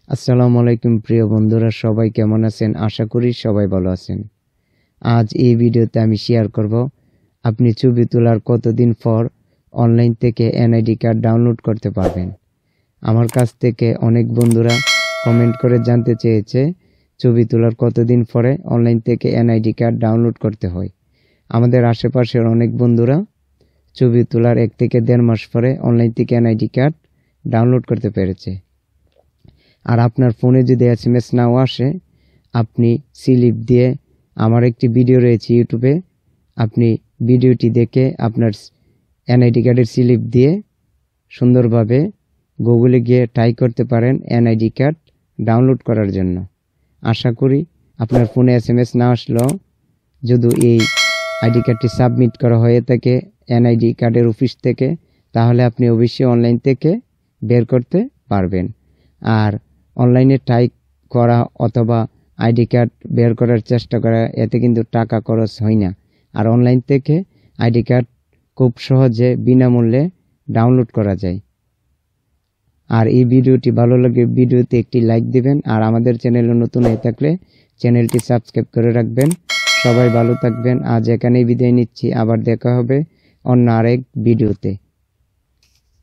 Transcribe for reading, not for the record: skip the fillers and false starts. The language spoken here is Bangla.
আসসালামু আলাইকুম প্রিয় বন্ধুরা, সবাই কেমন আছেন? আশা করি সবাই ভালো আছেন। আজ এই ভিডিওতে আমি শেয়ার করব আপনি ছবি তোলার কতদিন পর অনলাইন থেকে এনআইডি কার্ড ডাউনলোড করতে পারবেন। আমার কাছ থেকে অনেক বন্ধুরা কমেন্ট করে জানতে চেয়েছে ছবি তোলার কতদিন পরে অনলাইন থেকে এনআইডি কার্ড ডাউনলোড করতে হয়। আমাদের আশেপাশের অনেক বন্ধুরা ছবি তোলার 1 থেকে 1.5 মাস পরে অনলাইন থেকে এনআইডি কার্ড ডাউনলোড করতে পেরেছে। আর আপনার ফোনে যদি এসএমএস নাও আসে, আপনি স্লিপ দিয়ে, আমার একটি ভিডিও রয়েছে ইউটিউবে, আপনি ভিডিওটি দেখে আপনার এনআইডি কার্ডের স্লিপ দিয়ে সুন্দরভাবে গুগলে গিয়ে ট্রাই করতে পারেন এনআইডি কার্ড ডাউনলোড করার জন্য। আশা করি আপনার ফোনে এসএমএস না আসলেও যদি এই আইডি কার্ডটি সাবমিট করা হয়ে থাকে এনআইডি কার্ডের অফিস থেকে, তাহলে আপনি অবশ্যই অনলাইন থেকে বের করতে পারবেন। আর অনলাইনে ট্রাই করা অথবা আইডি কার্ড বের করার চেষ্টা করা, এতে কিন্তু টাকা খরচ হয় না। আর অনলাইন থেকে আইডি কার্ড খুব সহজে বিনামূল্যে ডাউনলোড করা যায়। আর এই ভিডিওটি ভালো লাগে ভিডিওতে একটি লাইক দিবেন, আর আমাদের চ্যানেলে নতুন হয়ে থাকলে চ্যানেলটি সাবস্ক্রাইব করে রাখবেন। সবাই ভালো থাকবেন। আজ এখানেই বিদায় নিচ্ছি, আবার দেখা হবে অন্য আরেক ভিডিওতে।